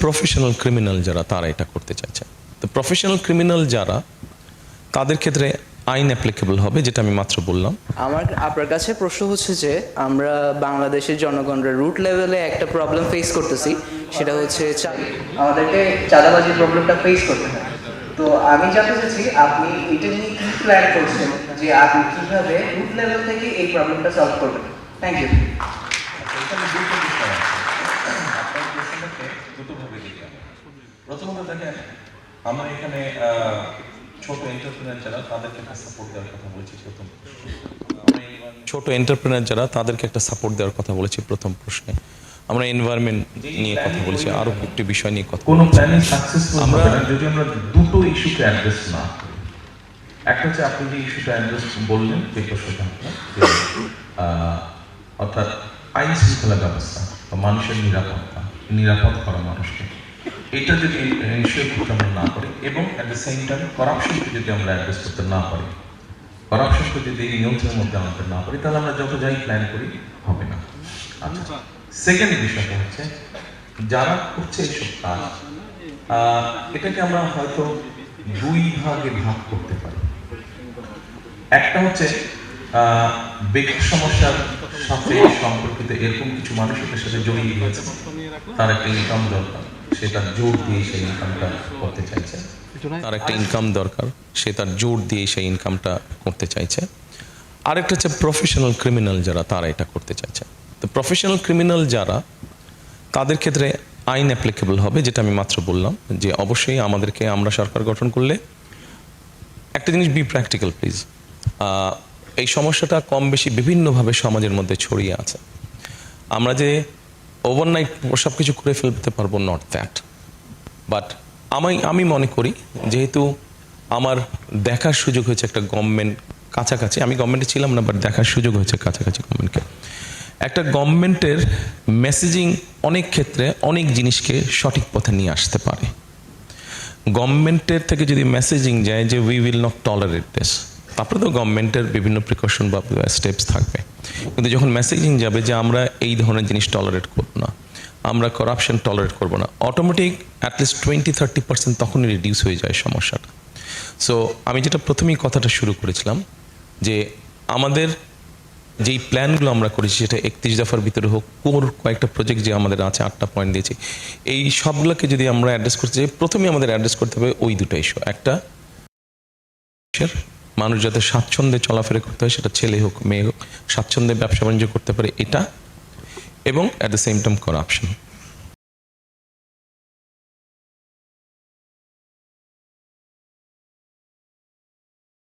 Professional criminal যারা তারা এটা করতে চাইছে। তো প্রফেশনাল ক্রিমিনাল যারা, তাদের ক্ষেত্রে আইন অ্যাপ্লিকেবল হবে, যেটা আমি মাত্র বললাম। আমার আপনার কাছে প্রশ্ন হচ্ছে যে আমরা বাংলাদেশের জনগণরা রুট লেভেলে একটা প্রবলেম ফেস করতেছি, সেটা হচ্ছে আমাদেরকে চাঁদাবাজির প্রবলেমটা ফেস করতে হয়। তো আমি জানতে চাচ্ছি আপনি এটা নিয়ে কি প্ল্যান করছেন, যে আপনি কিভাবে রুট লেভেল থেকে এই প্রবলেমটা সলভ করবেন। Thank you. প্রথমত দেখেন, আমরা এখানে ছোট এন্টারপ্রেনার যারা তাদেরকে একটা সাপোর্ট দেওয়ার কথা বলেছি প্রথম। ছোট এন্টারপ্রেনার যারা তাদেরকে একটা সাপোর্ট দেওয়ার কথা বলেছি প্রথম প্রশ্নে। আমরা এনভায়রনমেন্ট নিয়ে কথা বলেছি, আরো একটি বিষয় নিয়ে কথা কোনো বলেছি। প্ল্যানিং সাকসেসফুল হবে না যদি আমরা দুটো ইস্যুকে অ্যাড্রেস না করি। একটা হচ্ছে আপনি যে ইস্যুটা অ্যাড্রেস বললেন, যে প্রশ্নটা অর্থাৎ আইন শৃঙ্খলা ব্যবস্থা বা মানুষের নিরাপদ করা মানুষকে, এটা যদি ইনশিওর করতে আমরা না করি এবং অ্যাট দ্য সেম টাইম করাপশনকে যদি আমরা অ্যাড্রেস করতে না পারি, করাপশনকে যদি এই নিয়ন্ত্রণের মধ্যে আনতে না পারি, তাহলে আমরা যত যাই প্ল্যান করি হবে না। আচ্ছা, সেকেন্ড বিষয়টা হচ্ছে যারা করছে এইসব কাজ, এটাকে আমরা হয়তো দুই ভাগে ভাগ করতে পারি। একটা হচ্ছে ব্যক্তি সমস্যার সাথে সম্পর্কিত এরকম কিছু মানুষ এটার সাথে জড়িয়ে গিয়েছে, তার একটা ইনকাম দরকার, সে তার জোর দিয়ে সেই ইনকামটা করতে চাইছে। তার একটা ইনকাম দরকার, সে তার জোর দিয়ে সেই ইনকামটা করতে চাইছে। আরেকটা হচ্ছে প্রফেশনাল ক্রিমিনাল যারা, তারা এটা করতে চাইছে। তো প্রফেশনাল ক্রিমিনাল যারা, তাদের ক্ষেত্রে আইন অ্যাপ্লিকেবল হবে, যেটা আমি মাত্র বললাম, যে অবশ্যই আমাদেরকে, আমরা সরকার গঠন করলে একটা জিনিস, বি প্র্যাকটিক্যাল প্লিজ। এই সমস্যাটা কম বেশি বিভিন্নভাবে সমাজের মধ্যে ছড়িয়ে আছে। আমরা যে ওভারনাইট সব কিছু করে ফেলতে পারবো, নট দ্যাট, বাট আমি মনে করি, যেহেতু আমার দেখার সুযোগ হয়েছে একটা গভর্নমেন্ট কাছাকাছি, আমি গভর্নমেন্টে ছিলাম না, বাট দেখার সুযোগ হয়েছে কাছাকাছি গভর্নমেন্টকে, একটা গভর্নমেন্টের মেসেজিং অনেক ক্ষেত্রে অনেক জিনিসকে সঠিক পথে নিয়ে আসতে পারে। গভর্নমেন্টের থেকে যদি মেসেজিং যায় যে we will not tolerate this, তারপরে তো গভর্নমেন্টের বিভিন্ন প্রিকশন বা স্টেপস থাকবে, কিন্তু যখন মেসেজিং যাবে যে আমরা এই ধরনের জিনিস টলারেট করবো না, আমরা করাপশন টলারেট করবো না, অটোমেটিক অ্যাটলিস্ট 20-30% তখনই রিডিউস হয়ে যায় সমস্যাটা। সো আমি যেটা প্রথমেই কথাটা শুরু করেছিলাম, যে আমাদের যেই প্ল্যানগুলো আমরা করেছি, সেটা 31 দফার ভিতরে হোক, কয়েকটা প্রজেক্ট যে আমাদের আছে, 8টা পয়েন্ট দিয়েছি, এই সবগুলোকে যদি আমরা অ্যাড্রেস করতে চাই, প্রথমে আমাদের অ্যাড্রেস করতে হবে ওই দুটো ইস্যু। একটা, মানুষ যাতে স্বাচ্ছন্দ্যে চলাফেরা করতে হয়, সেটা ছেলে হোক মেয়ে হোক, স্বাচ্ছন্দ্যে ব্যবসা বাণিজ্য করতে পারে, এটা, এবং at the same time corruption.